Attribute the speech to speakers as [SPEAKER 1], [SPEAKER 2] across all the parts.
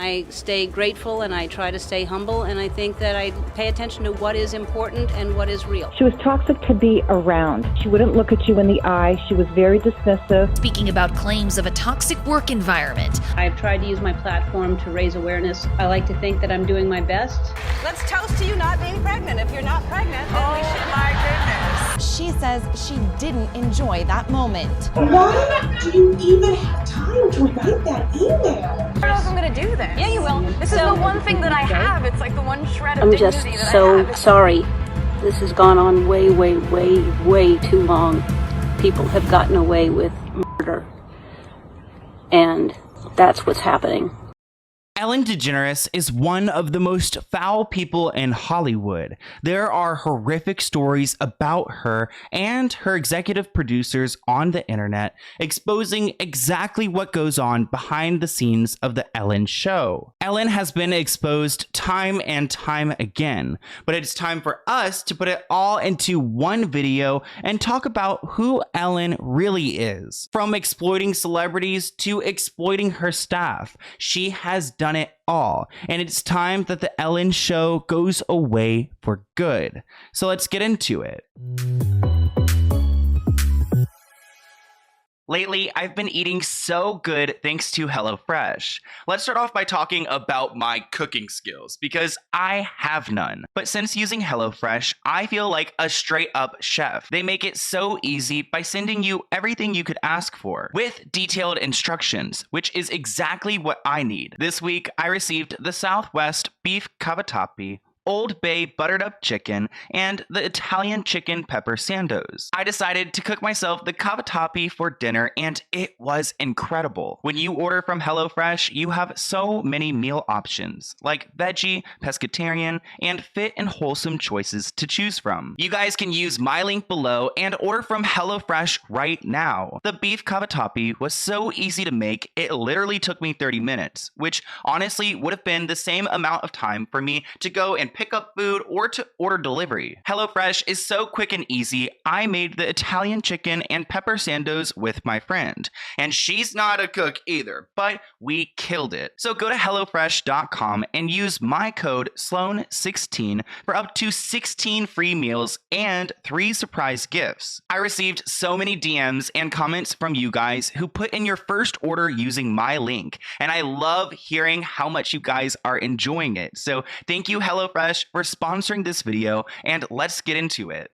[SPEAKER 1] I stay grateful and I try to stay humble, and I think that I pay attention to what is important and what is real.
[SPEAKER 2] She was toxic to be around. She wouldn't look at you in the eye. She was very dismissive.
[SPEAKER 3] Speaking about claims of a toxic work environment.
[SPEAKER 1] I've tried to use my platform to raise awareness. I like to think that I'm doing my best.
[SPEAKER 4] Let's toast to you not being pregnant. If you're not pregnant, then we should. My goodness.
[SPEAKER 5] She says she didn't enjoy that moment.
[SPEAKER 6] Why do you even have time to write that email?
[SPEAKER 4] I don't know if I'm gonna do this. Yeah, you will. This is the one thing that I have. It's like the one shred of
[SPEAKER 1] I'm
[SPEAKER 4] dignity
[SPEAKER 1] just
[SPEAKER 4] that I have.
[SPEAKER 1] so sorry. This has gone on way, way, way, way too long. People have gotten away with murder. And that's what's happening.
[SPEAKER 7] Ellen DeGeneres is one of the most foul people in Hollywood. There are horrific stories about her and her executive producers on the internet exposing exactly what goes on behind the scenes of the Ellen show. Ellen has been exposed time and time again, but it's time for us to put it all into one video and talk about who Ellen really is. From exploiting celebrities to exploiting her staff, she has done it all, and it's time that the Ellen show goes away for good. So let's get into it. Lately, I've been eating so good thanks to HelloFresh. Let's start off by talking about my cooking skills, because I have none. But since using HelloFresh, I feel like a straight up chef. They make it so easy by sending you everything you could ask for, with detailed instructions, which is exactly what I need. This week, I received the Southwest beef cavatappi, Old Bay buttered up chicken, and the Italian chicken pepper sandos. I decided to cook myself the cavatappi for dinner, and it was incredible. When you order from HelloFresh, you have so many meal options, like veggie, pescatarian, and fit and wholesome choices to choose from. You guys can use my link below and order from HelloFresh right now. The beef cavatappi was so easy to make, it literally took me 30 minutes, which honestly would have been the same amount of time for me to go and pick up food or to order delivery. HelloFresh is so quick and easy. I made the Italian chicken and pepper sandos with my friend, and she's not a cook either, but we killed it. So go to HelloFresh.com and use my code Sloan16 for up to 16 free meals and 3 surprise gifts. I received so many DMs and comments from you guys who put in your first order using my link, and I love hearing how much you guys are enjoying it. So thank you, HelloFresh, for sponsoring this video, and let's get into it.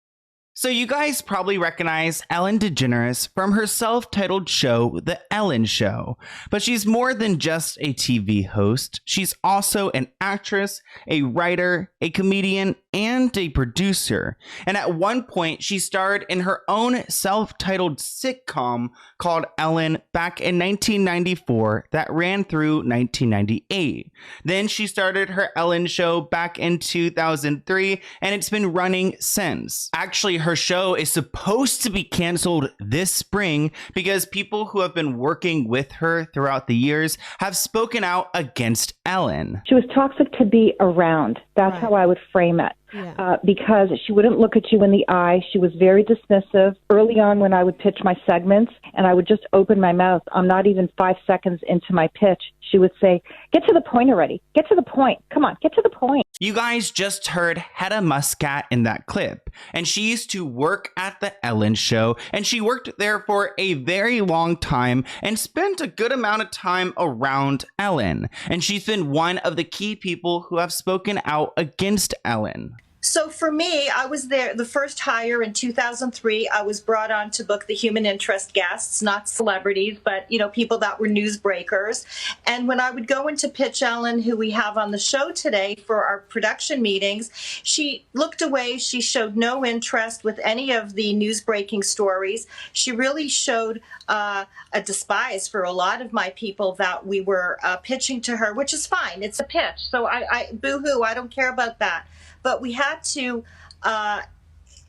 [SPEAKER 7] So you guys probably recognize Ellen DeGeneres from her self-titled show, The Ellen Show. But she's more than just a TV host. She's also an actress, a writer, a comedian, and a producer. And at one point, she starred in her own self-titled sitcom called Ellen back in 1994 that ran through 1998. Then she started her Ellen show back in 2003, and it's been running since. Actually, her show is supposed to be canceled this spring because people who have been working with her throughout the years have spoken out against Ellen.
[SPEAKER 2] She was toxic to be around. That's how I would frame it. Yeah. Because she wouldn't look at you in the eye. She was very dismissive. Early on when I would pitch my segments and I would just open my mouth, I'm not even 5 seconds into my pitch, she would say, "Get to the point already. Get to the point. Come on, get to the point."
[SPEAKER 7] You guys just heard Hedda Muscat in that clip, and she used to work at the Ellen show, and she worked there for a very long time and spent a good amount of time around Ellen. And she's been one of the key people who have spoken out against Ellen.
[SPEAKER 8] So for me, I was there, the first hire in 2003. I was brought on to book the human interest guests, not celebrities, but, you know, people that were newsbreakers. And when I would go into pitch Ellen, who we have on the show today for our production meetings, she looked away. She showed no interest with any of the news-breaking stories. She really showed a despise for a lot of my people that we were pitching to her, which is fine. It's a pitch. So boo-hoo, I don't care about that. But we had to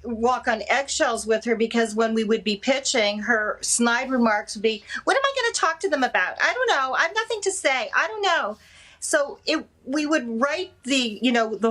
[SPEAKER 8] walk on eggshells with her because when we would be pitching, her snide remarks would be, "What am I going to talk to them about? I don't know. I have nothing to say. I don't know." So we would write the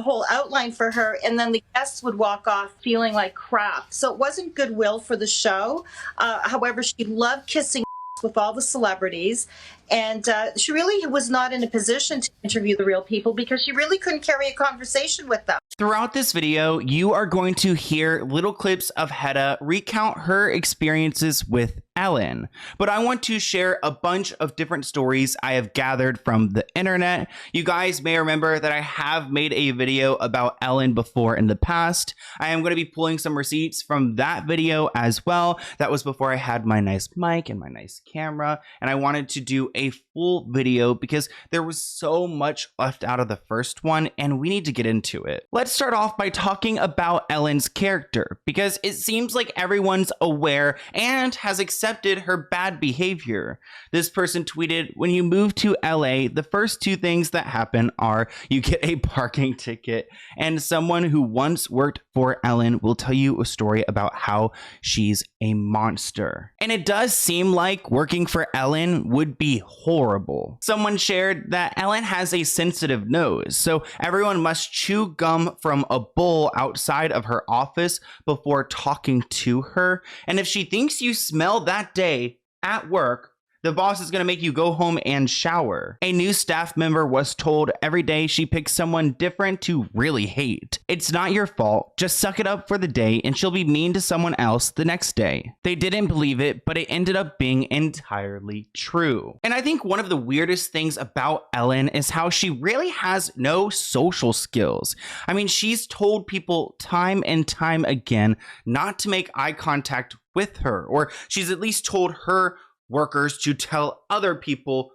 [SPEAKER 8] whole outline for her, and then the guests would walk off feeling like crap. So it wasn't goodwill for the show. However, she loved kissing with all the celebrities, And she really was not in a position to interview the real people because she really couldn't carry a conversation with them.
[SPEAKER 7] Throughout this video, you are going to hear little clips of Hedda recount her experiences with Ellen, but I want to share a bunch of different stories I have gathered from the internet. You guys may remember that I have made a video about Ellen before in the past. I am going to be pulling some receipts from that video as well. That was before I had my nice mic and my nice camera, and I wanted to do a full video because there was so much left out of the first one, and we need to get into it. Let's start off by talking about Ellen's character, because it seems like everyone's aware and has accepted her bad behavior. This person tweeted, "When you move to LA, the first two things that happen are you get a parking ticket, and someone who once worked for Ellen will tell you a story about how she's a monster." And it does seem like working for Ellen would be horrible. Someone shared that Ellen has a sensitive nose, so everyone must chew gum from a bowl outside of her office before talking to her. And if she thinks you smell that day at work, the boss is going to make you go home and shower. A new staff member was told every day she picks someone different to really hate. It's not your fault. Just suck it up for the day and she'll be mean to someone else the next day. They didn't believe it, but it ended up being entirely true. And I think one of the weirdest things about Ellen is how she really has no social skills. I mean, she's told people time and time again not to make eye contact with her, or she's at least told her workers to tell other people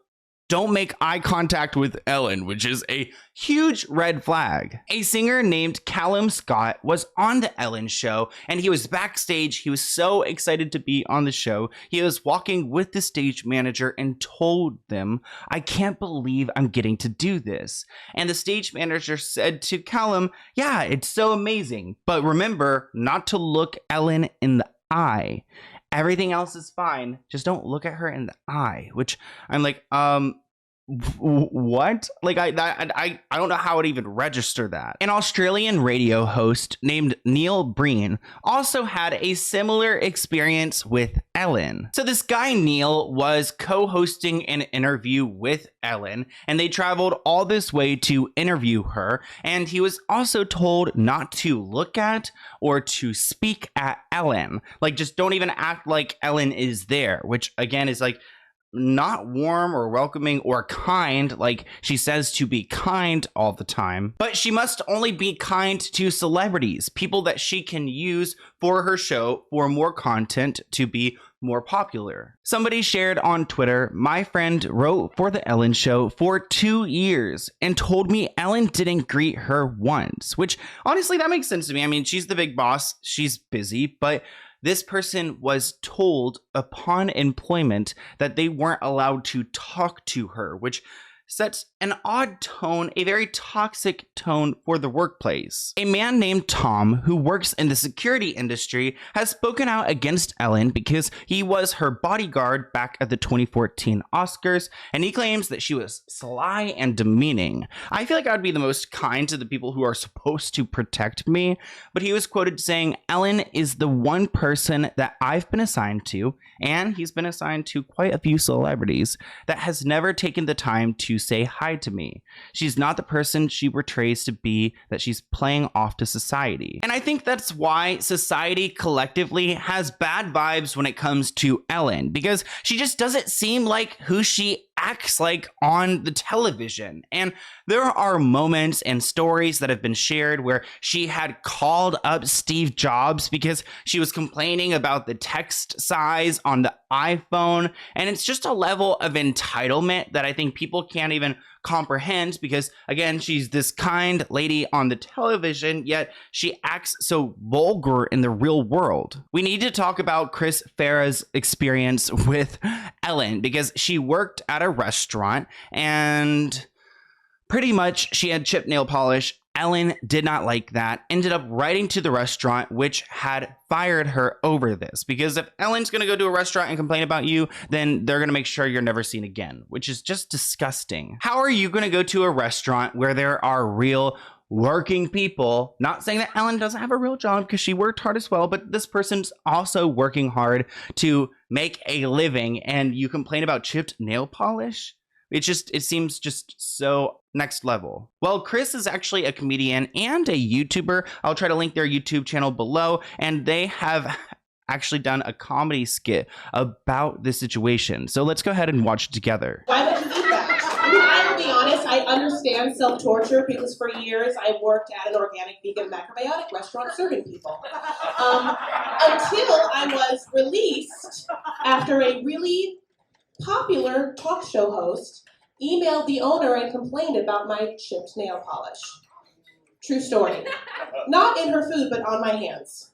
[SPEAKER 7] don't make eye contact with Ellen, which is a huge red flag. A singer named Callum Scott was on the Ellen show, and he was backstage. He was so excited to be on the show. He was walking with the stage manager and told them, "I can't believe I'm getting to do this." And the stage manager said to Callum, "Yeah, it's so amazing, but remember not to look Ellen in the eye. Everything else is fine. Just don't look at her in the eye." Which I'm like, what? Like, I don't know how it even register that. An Australian radio host named Neil Breen also had a similar experience with Ellen. So this guy Neil was co-hosting an interview with Ellen, and they traveled all this way to interview her, and he was also told not to look at or to speak at Ellen. Like, just don't even act like Ellen is there, which again is like not warm or welcoming or kind. Like, she says to be kind all the time, but she must only be kind to celebrities, people that she can use for her show for more content to be more popular. Somebody shared on Twitter, "My friend wrote for the Ellen show for 2 years and told me Ellen didn't greet her once," which honestly, that makes sense to me. I mean, she's the big boss, she's busy, but this person was told upon employment that they weren't allowed to talk to her, which sets an odd tone, a very toxic tone for the workplace. A man named Tom, who works in the security industry, has spoken out against Ellen because he was her bodyguard back at the 2014 Oscars, and he claims that she was sly and demeaning. I feel like I would be the most kind to the people who are supposed to protect me, but he was quoted saying, "Ellen is the one person that I've been assigned to, and he's been assigned to quite a few celebrities, that has never taken the time to say hi to me. She's not the person she portrays to be, that she's playing off to society." And I think that's why society collectively has bad vibes when it comes to Ellen, because she just doesn't seem like who she acts like on the television. And there are moments and stories that have been shared where she had called up Steve Jobs because she was complaining about the text size on the iPhone. And it's just a level of entitlement that I think people can't even comprehend, because again, she's this kind lady on the television, yet she acts so vulgar in the real world. We need to talk about Chris Farah's experience with Ellen, because she worked at a restaurant and pretty much she had chipped nail polish. Ellen did not like that, ended up writing to the restaurant, which had fired her over this. Because if Ellen's going to go to a restaurant and complain about you, then they're going to make sure you're never seen again, which is just disgusting. How are you going to go to a restaurant where there are real working people. Not saying that Ellen doesn't have a real job, because she worked hard as well, but this person's also working hard to make a living, and you complain about chipped nail polish? It seems just so next level. Well, Chris is actually a comedian and a YouTuber. I'll try to link their YouTube channel below, and they have actually done a comedy skit about this situation. So let's go ahead and watch it together.
[SPEAKER 6] Why would you eat that? I mean, I will be honest, I understand self-torture because for years I worked at an organic vegan macrobiotic restaurant serving people. Until I was released after a really popular talk show host emailed the owner and complained about my chipped nail polish. True story. Not in her food, but on my hands.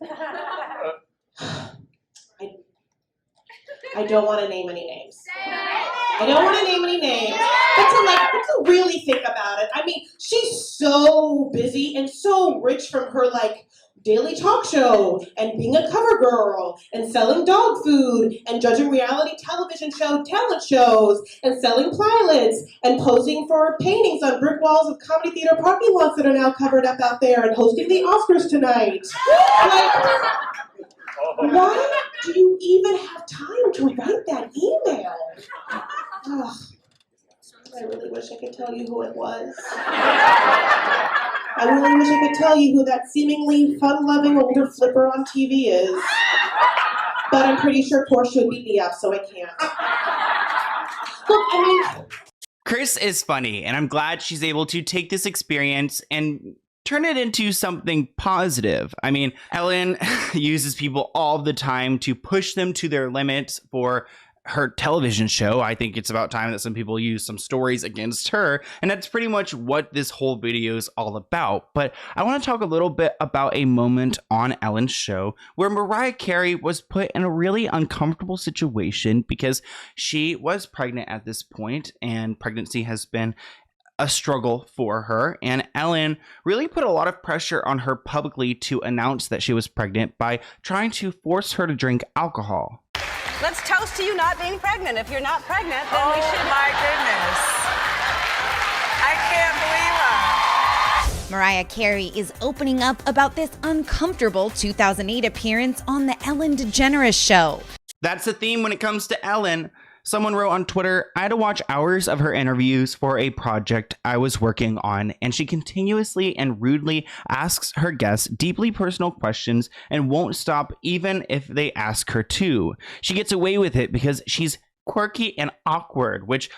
[SPEAKER 6] I don't want to name any names. I don't want to name any names. But to really think about it, I mean, she's so busy and so rich from her daily talk show and being a cover girl and selling dog food and judging reality television show talent shows and selling pilots and posing for paintings on brick walls of comedy theater parking lots that are now covered up out there and hosting the Oscars tonight. Why do you even have time to write that email? Ugh. I really wish I could tell you who it was. I really wish I could tell you who that seemingly fun-loving older flipper on TV is. But I'm pretty sure Porsche would beat me up, so I can't. Look, I mean...
[SPEAKER 7] Chris is funny, and I'm glad she's able to take this experience and turn it into something positive. I mean, Ellen uses people all the time to push them to their limits for her television show. I think it's about time that some people use some stories against her, and that's pretty much what this whole video is all about. But I want to talk a little bit about a moment on Ellen's show where Mariah Carey was put in a really uncomfortable situation because she was pregnant at this point, and pregnancy has been a struggle for her, and Ellen really put a lot of pressure on her publicly to announce that she was pregnant by trying to force her to drink alcohol.
[SPEAKER 4] Let's toast to you not being pregnant. If you're not pregnant, then we should.
[SPEAKER 9] My goodness. I can't believe her.
[SPEAKER 5] Mariah Carey is opening up about this uncomfortable 2008 appearance on the Ellen DeGeneres show.
[SPEAKER 7] That's the theme when it comes to Ellen. Someone wrote on Twitter, I had to watch hours of her interviews for a project I was working on, and she continuously and rudely asks her guests deeply personal questions and won't stop even if they ask her to. She gets away with it because she's quirky and awkward, which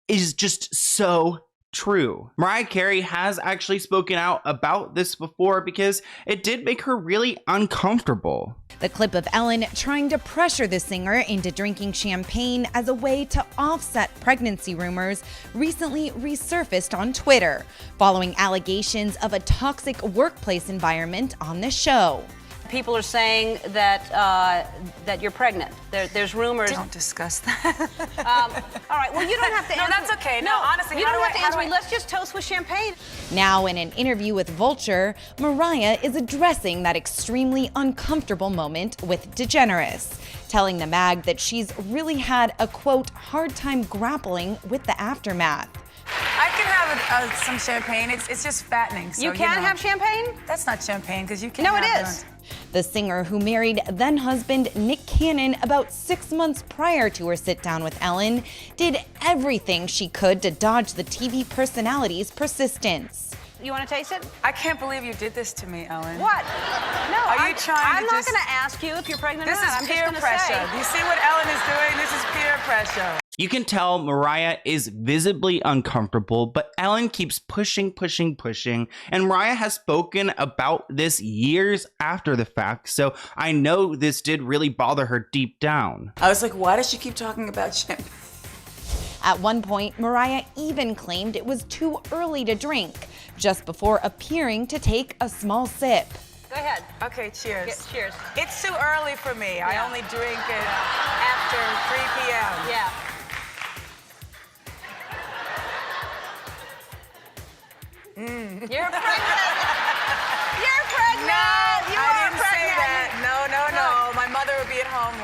[SPEAKER 7] is just so true. Mariah Carey has actually spoken out about this before because it did make her really uncomfortable.
[SPEAKER 5] The clip of Ellen trying to pressure the singer into drinking champagne as a way to offset pregnancy rumors recently resurfaced on Twitter, following allegations of a toxic workplace environment on the show.
[SPEAKER 4] People are saying that that you're pregnant. There's rumors.
[SPEAKER 9] Don't discuss that.
[SPEAKER 4] All right. Well, you don't have to answer.
[SPEAKER 9] No, that's okay. No, honestly,
[SPEAKER 4] you don't have to answer me. Let's just toast with champagne.
[SPEAKER 5] Now, in an interview with Vulture, Mariah is addressing that extremely uncomfortable moment with DeGeneres, telling the mag that she's really had a, quote, hard time grappling with the aftermath.
[SPEAKER 9] I can have some champagne. It's just fattening. So,
[SPEAKER 4] you can have champagne?
[SPEAKER 9] That's not champagne because you can't.
[SPEAKER 4] No, it is.
[SPEAKER 5] The singer, who married then-husband Nick Cannon about 6 months prior to her sit-down with Ellen, did everything she could to dodge the TV personality's persistence.
[SPEAKER 4] You want to taste it?
[SPEAKER 9] I can't believe you did this to me, Ellen.
[SPEAKER 4] What? No,
[SPEAKER 9] I'm
[SPEAKER 4] not going to ask you if you're pregnant or not.
[SPEAKER 9] This is peer pressure. Do you see what Ellen is doing? This is peer pressure.
[SPEAKER 7] You can tell Mariah is visibly uncomfortable, but Ellen keeps pushing, and Mariah has spoken about this years after the fact, so I know this did really bother her deep down.
[SPEAKER 9] I was like, why does she keep talking about champagne?
[SPEAKER 5] At one point, Mariah even claimed it was too early to drink, just before appearing to take a small sip.
[SPEAKER 4] Go ahead.
[SPEAKER 9] Okay, cheers.
[SPEAKER 4] Cheers.
[SPEAKER 9] It's too early for me.
[SPEAKER 4] Yeah.
[SPEAKER 9] I only drink it after 3 p.m.
[SPEAKER 4] Yeah. You're pregnant. You're pregnant.
[SPEAKER 9] No,
[SPEAKER 4] you
[SPEAKER 9] I
[SPEAKER 4] are
[SPEAKER 9] didn't
[SPEAKER 4] pregnant.
[SPEAKER 9] say that. No. My mother would be at home,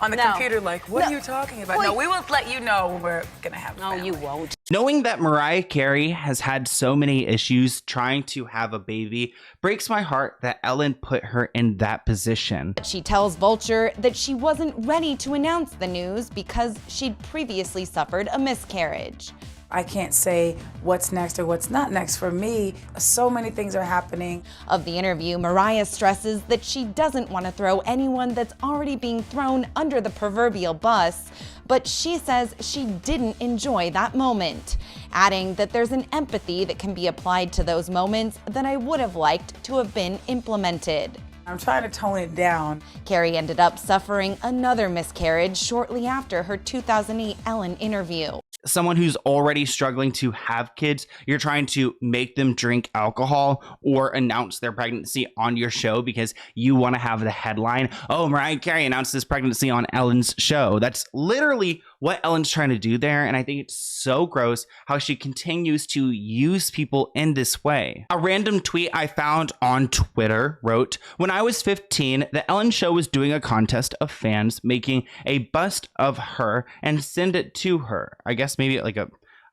[SPEAKER 9] on the computer, what are you talking about? No, we will let you know when we're gonna have.
[SPEAKER 4] No, you won't.
[SPEAKER 7] Knowing that Mariah Carey has had so many issues trying to have a baby breaks my heart that Ellen put her in that position.
[SPEAKER 5] She tells Vulture that she wasn't ready to announce the news because she'd previously suffered a miscarriage.
[SPEAKER 9] I can't say what's next or what's not next. For me, so many things are happening.
[SPEAKER 5] Of the interview, Mariah stresses that she doesn't want to throw anyone that's already being thrown under the proverbial bus, but she says she didn't enjoy that moment, adding that there's an empathy that can be applied to those moments that I would have liked to have been implemented.
[SPEAKER 9] I'm trying to tone it down.
[SPEAKER 5] Carey ended up suffering another miscarriage shortly after her 2008 Ellen interview.
[SPEAKER 7] Someone who's already struggling to have kids, you're trying to make them drink alcohol or announce their pregnancy on your show because you want to have the headline, oh, Mariah Carey announced this pregnancy on Ellen's show. That's literally what Ellen's trying to do there, and I think it's so gross how she continues to use people in this way. A random tweet I found on Twitter wrote, when I was 15, the Ellen Show was doing a contest of fans making a bust of her and send it to her. I guess maybe like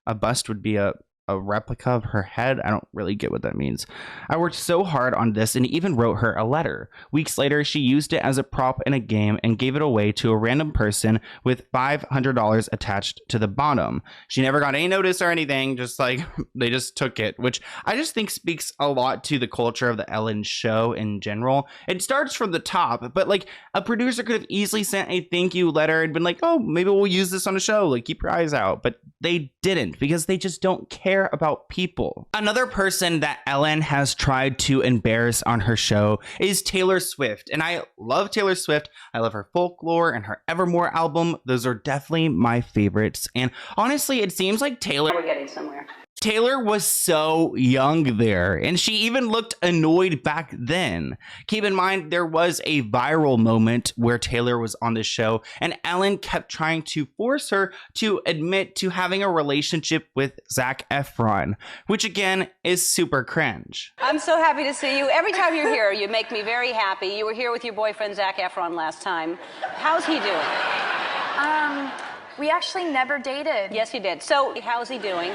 [SPEAKER 7] a bust would be a replica of her head. I don't really get what that means. I worked so hard on this and even wrote her a letter. Weeks later, she used it as a prop in a game and gave it away to a random person with $500 attached to the bottom. She never got any notice or anything, just like they just took it, which I just think speaks a lot to the culture of the Ellen Show in general. It starts from the top, but like a producer could have easily sent a thank you letter and been like, oh, maybe we'll use this on a show, like keep your eyes out. But they didn't because they just don't care about people. Another person that Ellen has tried to embarrass on her show is Taylor Swift. And I love Taylor Swift. I love her Folklore and her Evermore album. Those are definitely my favorites. And honestly, it seems like
[SPEAKER 1] We're getting somewhere.
[SPEAKER 7] Taylor was so young there, and she even looked annoyed back then. Keep in mind, there was a viral moment where Taylor was on the show, and Ellen kept trying to force her to admit to having a relationship with Zac Efron, which again is super cringe.
[SPEAKER 4] I'm so happy to see you. Every time you're here, you make me very happy. You were here with your boyfriend, Zac Efron, last time. How's he doing?
[SPEAKER 10] We actually never dated.
[SPEAKER 4] Yes, you did. So, how's he doing?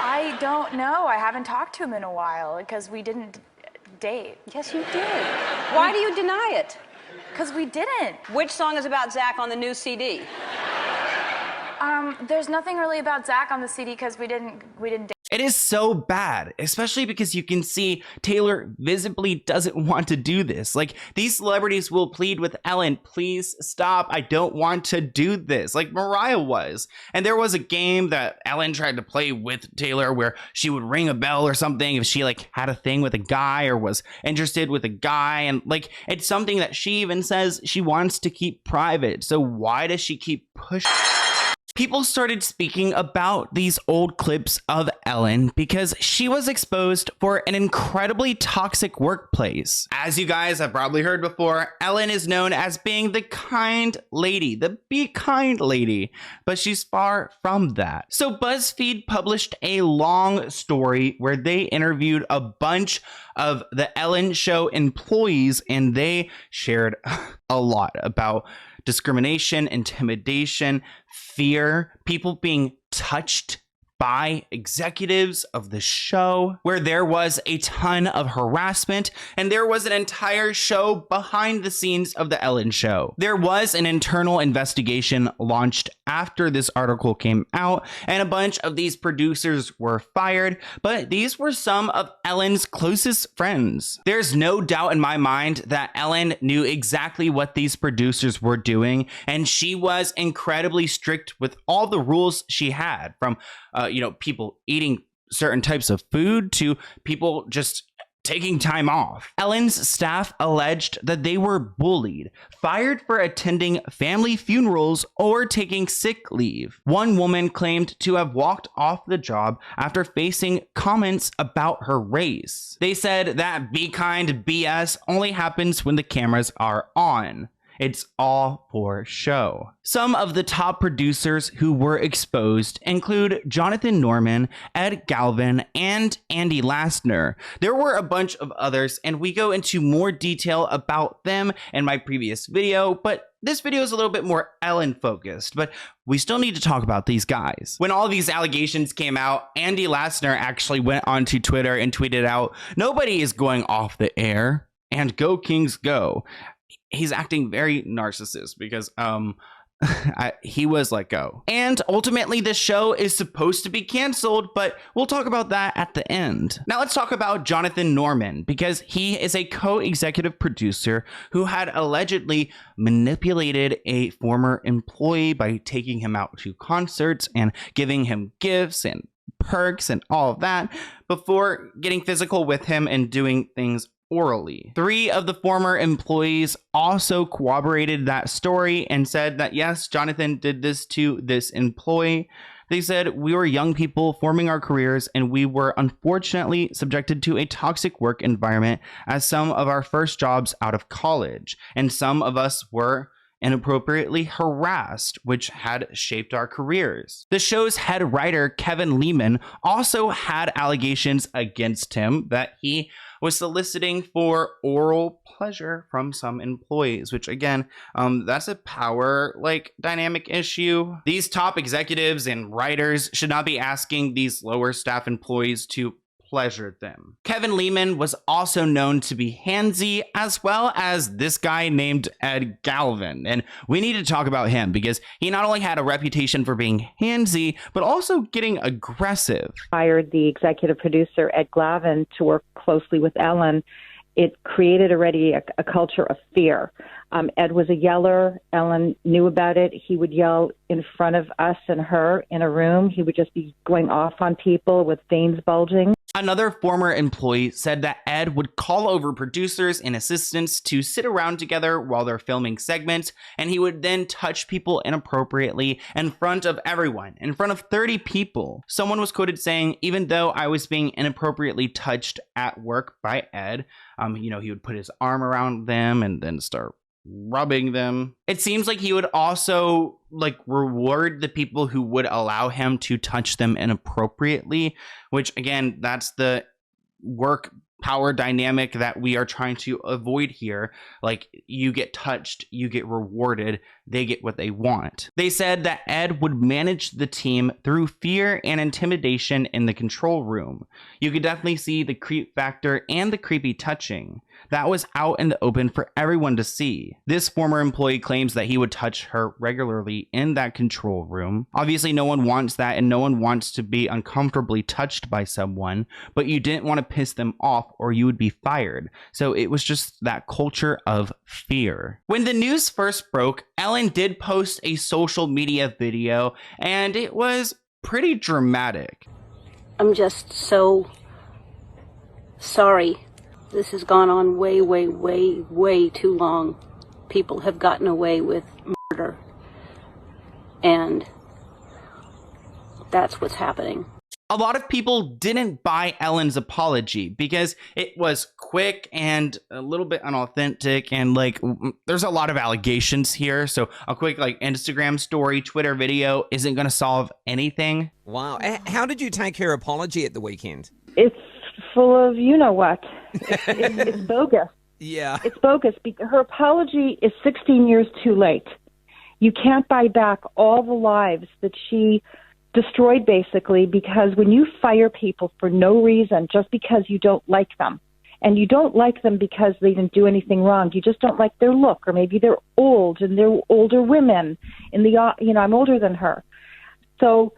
[SPEAKER 10] I don't know. I haven't talked to him in a while because we didn't date.
[SPEAKER 4] Yes, you did. Why do you deny it?
[SPEAKER 10] Because we didn't.
[SPEAKER 4] Which song is about Zac on the new CD?
[SPEAKER 10] There's nothing really about Zac on the CD because we didn't date.
[SPEAKER 7] It is so bad, especially because you can see Taylor visibly doesn't want to do this. Like, these celebrities will plead with Ellen, please stop, I don't want to do this, like Mariah was. And there was a game that Ellen tried to play with Taylor where she would ring a bell or something if she like had a thing with a guy or was interested with a guy. And like, it's something that she even says she wants to keep private. So why does she keep pushing? People started speaking about these old clips of Ellen because she was exposed for an incredibly toxic workplace. As you guys have probably heard before, Ellen is known as being the kind lady, the be kind lady, but she's far from that. So BuzzFeed published a long story where they interviewed a bunch of the Ellen Show employees, and they shared a lot about discrimination, intimidation, fear, people being touched by executives of the show, where there was a ton of harassment, and there was an entire show behind the scenes of the Ellen Show. There was an internal investigation launched after this article came out, and a bunch of these producers were fired, but these were some of Ellen's closest friends. There's no doubt in my mind that Ellen knew exactly what these producers were doing, and she was incredibly strict with all the rules she had, from people eating certain types of food to people just taking time off. Ellen's staff alleged that they were bullied, fired for attending family funerals, or taking sick leave. One woman claimed to have walked off the job after facing comments about her race. They said that be kind BS only happens when the cameras are on. It's all for show. Some of the top producers who were exposed include Jonathan Norman, Ed Galvin, and Andy Lastner. There were a bunch of others, and we go into more detail about them in my previous video, but this video is a little bit more Ellen focused, but we still need to talk about these guys. When all these allegations came out, Andy Lastner actually went onto Twitter and tweeted out, "Nobody is going off the air, and go Kings go." He's acting very narcissist because he was let go. And ultimately this show is supposed to be canceled, but we'll talk about that at the end. Now let's talk about Jonathan Norman, because he is a co-executive producer who had allegedly manipulated a former employee by taking him out to concerts and giving him gifts and perks and all of that before getting physical with him and doing things orally. 3 of the former employees also corroborated that story and said that yes, Jonathan did this to this employee. They said, "We were young people forming our careers, and we were unfortunately subjected to a toxic work environment as some of our first jobs out of college, and some of us were inappropriately harassed, which had shaped our careers." The show's head writer, Kevin Lehman, also had allegations against him that he was soliciting for oral pleasure from some employees, which again, that's a power dynamic issue. These top executives and writers should not be asking these lower staff employees to pleasure them. Kevin Lehman was also known to be handsy, as well as this guy named Ed Galvin. And we need to talk about him because he not only had a reputation for being handsy, but also getting aggressive.
[SPEAKER 2] Hired the executive producer, Ed Galvin, to work closely with Ellen. It created already a culture of fear. Ed was a yeller. Ellen knew about it. He would yell in front of us and her in a room. He would just be going off on people with veins bulging.
[SPEAKER 7] Another former employee said that Ed would call over producers and assistants to sit around together while they're filming segments, and he would then touch people inappropriately in front of everyone, in front of 30 people. Someone was quoted saying, "Even though I was being inappropriately touched at work by Ed, he would put his arm around them and then start rubbing them." It seems like he would also reward the people who would allow him to touch them inappropriately, which again, that's the work power dynamic that we are trying to avoid here. You get touched, you get rewarded, they get what they want. They said that Ed would manage the team through fear and intimidation in the control room. You could definitely see the creep factor and the creepy touching. That was out in the open for everyone to see. This former employee claims that he would touch her regularly in that control room. Obviously, no one wants that, and no one wants to be uncomfortably touched by someone, but you didn't want to piss them off or you would be fired. So it was just that culture of fear. When the news first broke, Ellen did post a social media video, and it was pretty dramatic.
[SPEAKER 1] I'm just so sorry. This has gone on way, way, way, way too long. People have gotten away with murder. And that's what's happening.
[SPEAKER 7] A lot of people didn't buy Ellen's apology because it was quick and a little bit unauthentic, and there's a lot of allegations here. So a quick Instagram story, Twitter video isn't going to solve anything.
[SPEAKER 11] Wow. How did you take her apology at the weekend?
[SPEAKER 2] It's full of you-know-what. It's bogus.
[SPEAKER 11] Yeah.
[SPEAKER 2] It's bogus. Her apology is 16 years too late. You can't buy back all the lives that she destroyed, basically, because when you fire people for no reason, just because you don't like them, and you don't like them because they didn't do anything wrong, you just don't like their look, or maybe they're old and they're older women. I'm older than her. So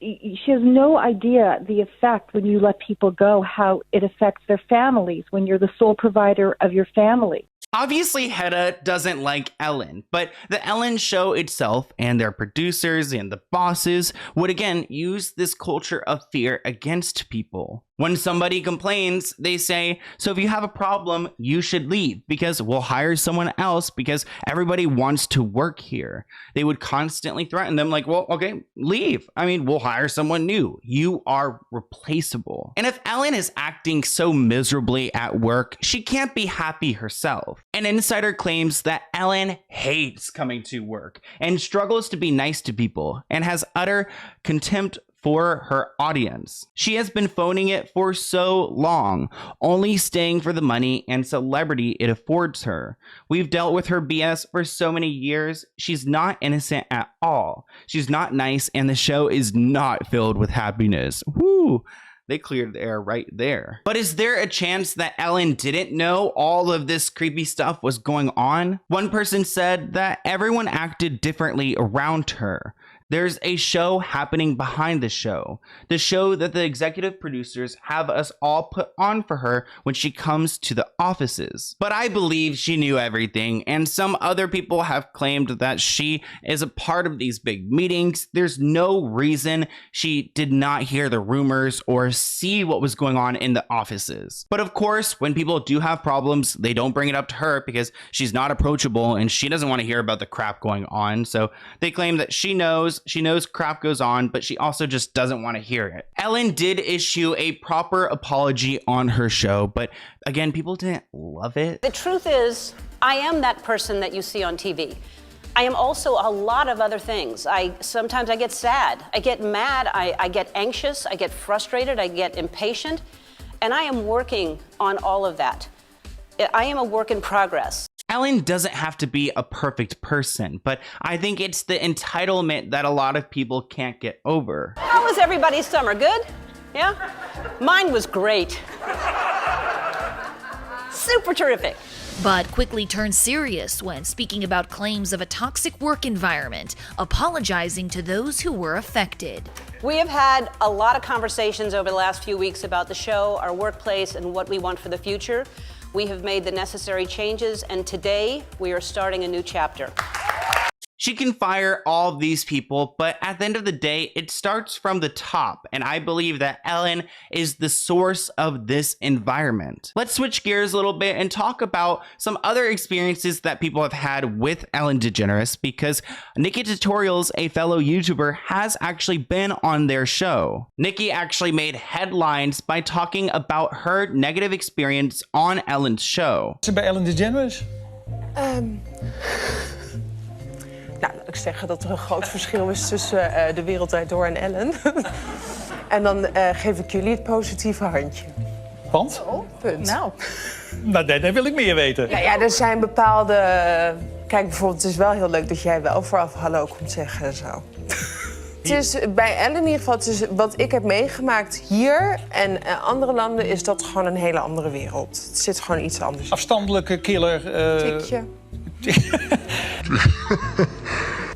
[SPEAKER 2] she has no idea the effect when you let people go, how it affects their families when you're the sole provider of your family.
[SPEAKER 7] Obviously, Hedda doesn't like Ellen, but the Ellen show itself and their producers and the bosses would again use this culture of fear against people. When somebody complains, they say, "So if you have a problem, you should leave because we'll hire someone else because everybody wants to work here." They would constantly threaten them well, okay, leave. We'll hire someone new. You are replaceable. And if Ellen is acting so miserably at work, she can't be happy herself. An insider claims that Ellen hates coming to work and struggles to be nice to people and has utter contempt for her audience. She has been phoning it for so long, only staying for the money and celebrity it affords her. We've dealt with her BS for so many years. She's not innocent at all. She's not nice, and the show is not filled with happiness. Woo! They cleared the air right there. But is there a chance that Ellen didn't know all of this creepy stuff was going on? One person said that everyone acted differently around her. There's a show happening behind the show that the executive producers have us all put on for her when she comes to the offices. But I believe she knew everything, and some other people have claimed that she is a part of these big meetings. There's no reason she did not hear the rumors or see what was going on in the offices. But of course, when people do have problems, they don't bring it up to her because she's not approachable and she doesn't want to hear about the crap going on. So they claim that she knows crap goes on, but she also just doesn't want to hear it. Ellen did issue a proper apology on her show, but again, people didn't love it.
[SPEAKER 4] The truth is, I am that person that you see on TV. I am also a lot of other things. Sometimes I get sad, I get mad, I get anxious, I get frustrated, I get impatient, and I am working on all of that. I am a work in progress.
[SPEAKER 7] Ellen doesn't have to be a perfect person, but I think it's the entitlement that a lot of people can't get over.
[SPEAKER 4] How was everybody's summer? Good? Yeah? Mine was great. Super terrific.
[SPEAKER 3] But quickly turned serious when speaking about claims of a toxic work environment, apologizing to those who were affected.
[SPEAKER 4] We have had a lot of conversations over the last few weeks about the show, our workplace, and what we want for the future. We have made the necessary changes, and today we are starting a new chapter.
[SPEAKER 7] She can fire all of these people, but at the end of the day, it starts from the top, and I believe that Ellen is the source of this environment. Let's switch gears a little bit and talk about some other experiences that people have had with Ellen DeGeneres, because Nikki Tutorials, a fellow YouTuber, has actually been on their show. Nikki actually made headlines by talking about her negative experience on Ellen's show.
[SPEAKER 12] Is ze bij Ellen DeGeneres?
[SPEAKER 13] Nou, laat ik zeggen dat er een groot verschil is tussen De Wereld Draait Door en Ellen. En dan geef ik jullie het positieve handje.
[SPEAKER 12] Want?
[SPEAKER 13] Punt.
[SPEAKER 12] Nou, daar wil ik meer weten.
[SPEAKER 13] Nou ja, er zijn bepaalde... Kijk, bijvoorbeeld, het is wel heel leuk dat jij wel vooraf hallo komt zeggen en zo. Het is bij Ellen in ieder geval, het is wat ik heb meegemaakt hier en andere landen, is dat gewoon een hele andere wereld. Het zit gewoon iets anders.
[SPEAKER 12] Afstandelijke killer.
[SPEAKER 13] Tikje.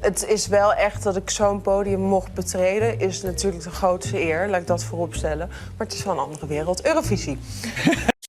[SPEAKER 13] Het is wel echt dat ik zo'n podium mocht betreden, is natuurlijk de grootste eer, laat ik dat voorop stellen. Maar het is wel een andere wereld. Eurovisie.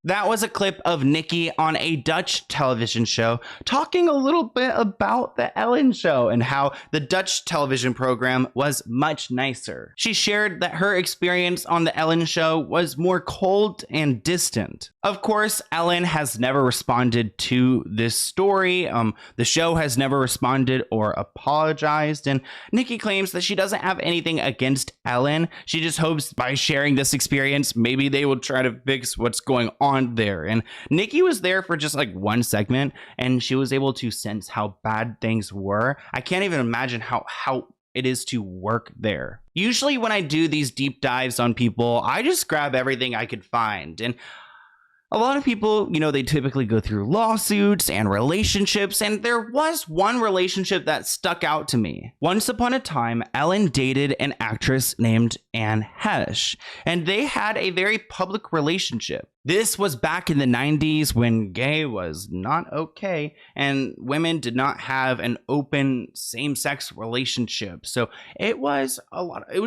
[SPEAKER 7] That was a clip of Nikki on a Dutch television show talking a little bit about the Ellen show and how the Dutch television program was much nicer. She shared that her experience on the Ellen show was more cold and distant. Of course, Ellen has never responded to this story. The show has never responded or apologized, and Nikki claims that she doesn't have anything against Ellen. She just hopes by sharing this experience, maybe they will try to fix what's going on there. And Nikki was there for just like one segment, and she was able to sense how bad things were. I can't even imagine how it is to work there. Usually when I do these deep dives on people, I just grab everything I could find. And a lot of people, you know, they typically go through lawsuits and relationships, and there was one relationship that stuck out to me. Once upon a time, Ellen dated an actress named Anne Hesh, and they had a very public relationship. This was back in the 90s when gay was not okay and women did not have an open same-sex relationship. So it was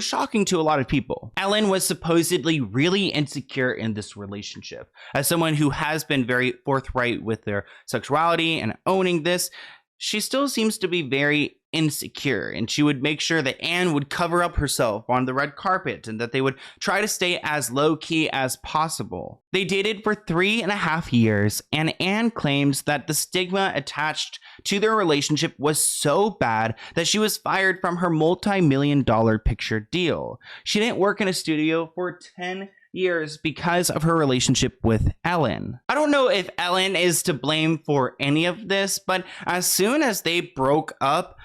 [SPEAKER 7] shocking to a lot of people. Ellen was supposedly really insecure in this relationship. As someone who has been very forthright with their sexuality and owning this, she still seems to be very insecure, and she would make sure that Anne would cover up herself on the red carpet and that they would try to stay as low-key as possible. They dated for 3.5 years, and Anne claims that the stigma attached to their relationship was so bad that she was fired from her multi-million-dollar picture deal. She didn't work in a studio for 10 years because of her relationship with Ellen. I don't know if Ellen is to blame for any of this, but as soon as they broke up,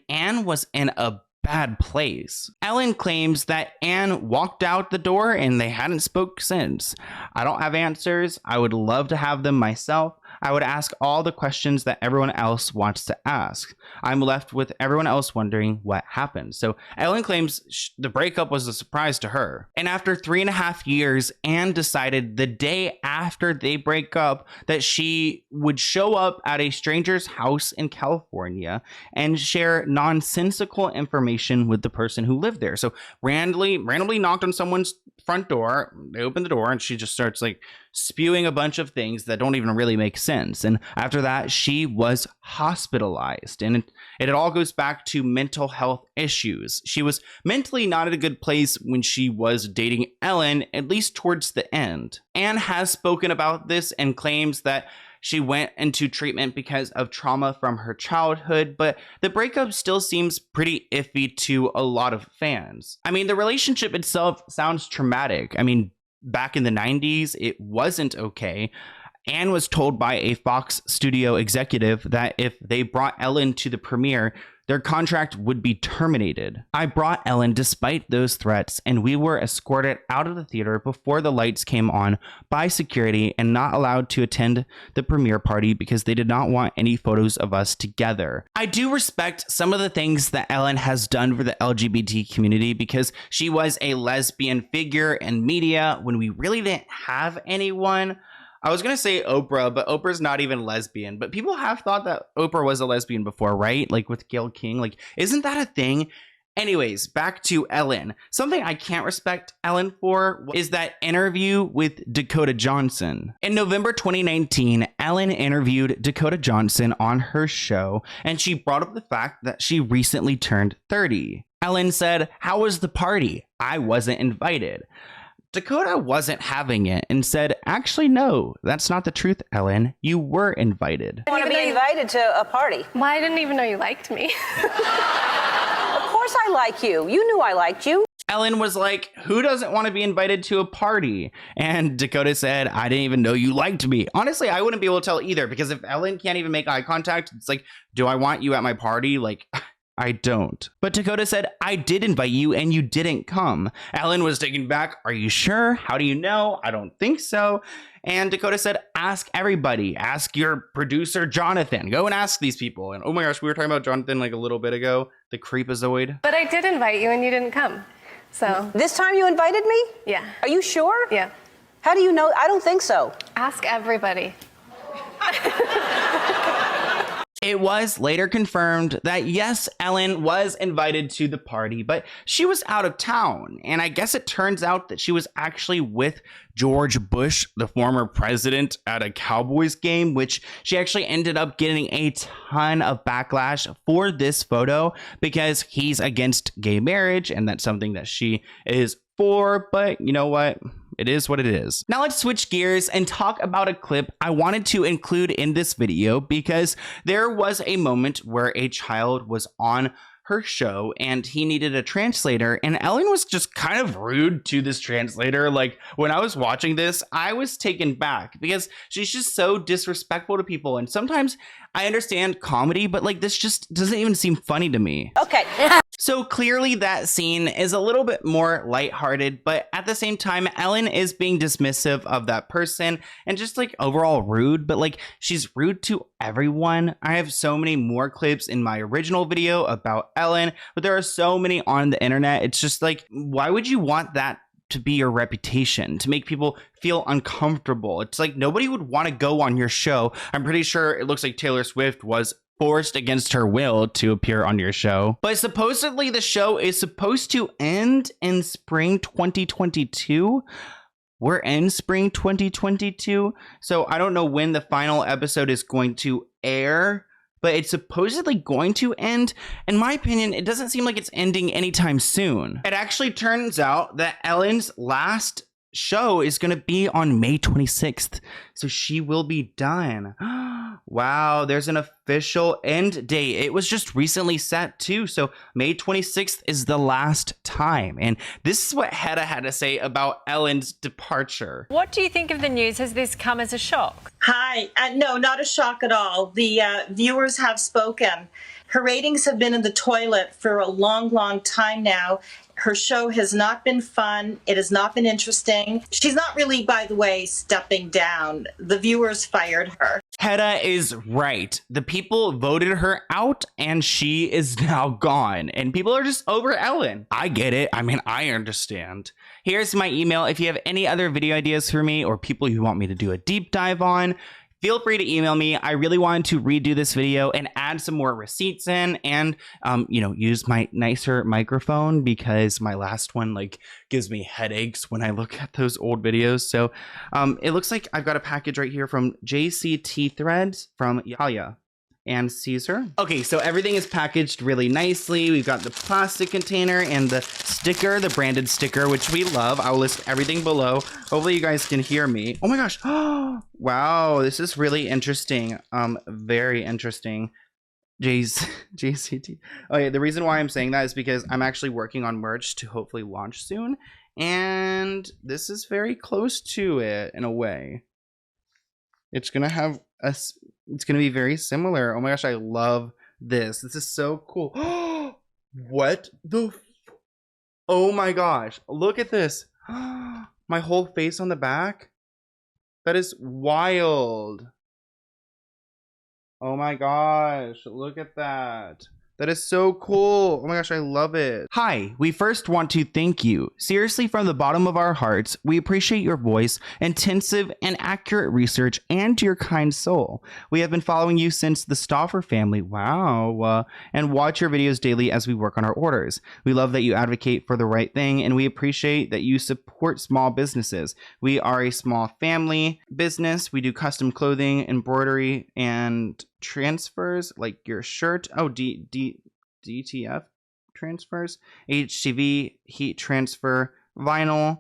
[SPEAKER 7] Anne was in a bad place. Ellen claims that Anne walked out the door and they hadn't spoke since. I don't have answers. I would love to have them myself. I would ask all the questions that everyone else wants to ask. I'm left with everyone else wondering what happened. So Ellen claims the breakup was a surprise to her. And after 3.5 years, Anne decided the day after they break up that she would show up at a stranger's house in California and share nonsensical information with the person who lived there. So randomly knocked on someone's front door. They open the door and she just starts spewing a bunch of things that don't even really make sense. And after that, she was hospitalized. And it all goes back to mental health issues. She was mentally not at a good place when she was dating Ellen, at least towards the end. Anne has spoken about this and claims that she went into treatment because of trauma from her childhood, but the breakup still seems pretty iffy to a lot of fans. The relationship itself sounds traumatic. Back in the 90s, it wasn't okay. Anne was told by a Fox studio executive that if they brought Ellen to the premiere, their contract would be terminated. I brought Ellen despite those threats, and we were escorted out of the theater before the lights came on by security and not allowed to attend the premiere party because they did not want any photos of us together. I do respect some of the things that Ellen has done for the LGBT community because she was a lesbian figure in media when we really didn't have anyone. I was going to say Oprah, but Oprah's not even lesbian. But people have thought that Oprah was a lesbian before, right? With Gayle King. Isn't that a thing? Anyways, back to Ellen. Something I can't respect Ellen for is that interview with Dakota Johnson. In November 2019, Ellen interviewed Dakota Johnson on her show, and she brought up the fact that she recently turned 30. Ellen said, "How was the party? I wasn't invited." Dakota wasn't having it and said, "Actually, no, that's not the truth, Ellen. You were invited."
[SPEAKER 4] I want to be invited to a party.
[SPEAKER 14] Well, I didn't even know you liked me.
[SPEAKER 4] Of course I like you. You knew I liked you.
[SPEAKER 7] Ellen was like, "Who doesn't want to be invited to a party?" And Dakota said, "I didn't even know you liked me." Honestly, I wouldn't be able to tell either because if Ellen can't even make eye contact, it's do I want you at my party? I don't. But Dakota said, "I did invite you and you didn't come." Ellen was taken back. "Are you sure? How do you know?" "I don't think so." And Dakota said, "Ask everybody. Ask your producer, Jonathan. Go and ask these people." And oh my gosh, we were talking about Jonathan a little bit ago, the creepazoid.
[SPEAKER 14] But I did invite you and you didn't come. So.
[SPEAKER 4] This time you invited me?
[SPEAKER 14] Yeah.
[SPEAKER 4] Are you sure?
[SPEAKER 14] Yeah.
[SPEAKER 4] How do you know? I don't think so.
[SPEAKER 14] Ask everybody.
[SPEAKER 7] It was later confirmed that yes, Ellen was invited to the party, but she was out of town. And I guess it turns out that she was actually with George Bush, the former president, at a Cowboys game, which she actually ended up getting a ton of backlash for this photo because he's against gay marriage, and that's something that she is for. But you know what? It is what it is. Now let's switch gears and talk about a clip I wanted to include in this video because there was a moment where a child was on her show and he needed a translator, and Ellen was just kind of rude to this translator. When I was watching this, I was taken back because she's just so disrespectful to people. And sometimes I understand comedy, but this just doesn't even seem funny to me.
[SPEAKER 4] Okay.
[SPEAKER 7] So clearly that scene is a little bit more lighthearted, but at the same time, Ellen is being dismissive of that person and just overall rude, but she's rude to everyone. I have so many more clips in my original video about Ellen, but there are so many on the internet. It's just why would you want that to be your reputation, to make people feel uncomfortable? It's nobody would want to go on your show. I'm pretty sure it looks like Taylor Swift was forced against her will to appear on your show. But supposedly the show is supposed to end in spring 2022. We're in spring 2022. So I don't know when the final episode is going to air, but it's supposedly going to end. In my opinion, it doesn't seem like it's ending anytime soon. It actually turns out that Ellen's last show is going to be on May 26th, so she will be done. Wow, there's an official end date. It was just recently set too, so May 26th is the last time. And this is what Hedda had to say about Ellen's departure.
[SPEAKER 15] What do you think of the news? Has this come as a shock?
[SPEAKER 8] Hi. No, not a shock at all. The viewers have spoken. Her ratings have been in the toilet for a long, long time now. Her show has not been fun. It has not been interesting. She's not really, by the way, stepping down. The viewers fired her.
[SPEAKER 7] Hedda is right. The people voted her out and she is now gone. And people are just over Ellen. I get it. I mean, I understand. Here's my email. If you have any other video ideas for me or people you want me to do a deep dive on, feel free to email me. I really wanted to redo this video and add some more receipts in and, use my nicer microphone because my last one gives me headaches when I look at those old videos. So it looks like I've got a package right here from JCT Threadz from Yalia and Caesar. Okay, so everything is packaged really nicely. We've got the plastic container and the sticker, the branded sticker, which we love. I'll list everything below. Hopefully you guys can hear me. Oh my gosh. Wow, this is really interesting. Very interesting. JCT. Okay, the reason why I'm saying that is because I'm actually working on merch to hopefully launch soon. And this is very close to it in a way. It's gonna have it's gonna be very similar. Oh my gosh, I love this. This is so cool. What the oh my gosh, look at this. My whole face on the back. That is wild. Oh my gosh, look at that. That is so cool. Oh my gosh, I love it. Hi, we first want to thank you. Seriously, from the bottom of our hearts, we appreciate your voice, intensive and accurate research, and your kind soul. We have been following you since the Stauffer family. Wow. And watch your videos daily as we work on our orders. We love that you advocate for the right thing, and we appreciate that you support small businesses. We are a small family business. We do custom clothing, embroidery, and transfers like your shirt. Oh, DTF transfers, HTV, heat transfer, vinyl.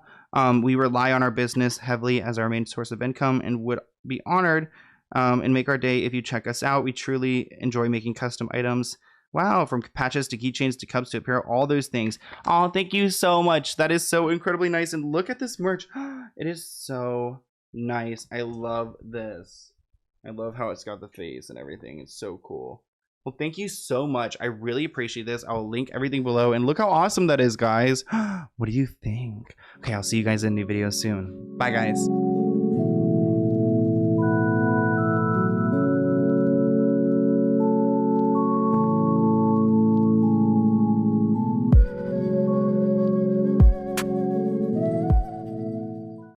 [SPEAKER 7] We rely on our business heavily as our main source of income and would be honored and make our day if you check us out. We truly enjoy making custom items. Wow, from patches to keychains to cups to apparel, all those things. Oh, thank you so much. That is so incredibly nice. And look at this merch. It is so nice. I love this. I love how it's got the face and everything. It's so cool. Well, thank you so much. I really appreciate this. I'll link everything below. And look how awesome that is, guys. What do you think? Okay, I'll see you guys in a new video soon. Bye, guys.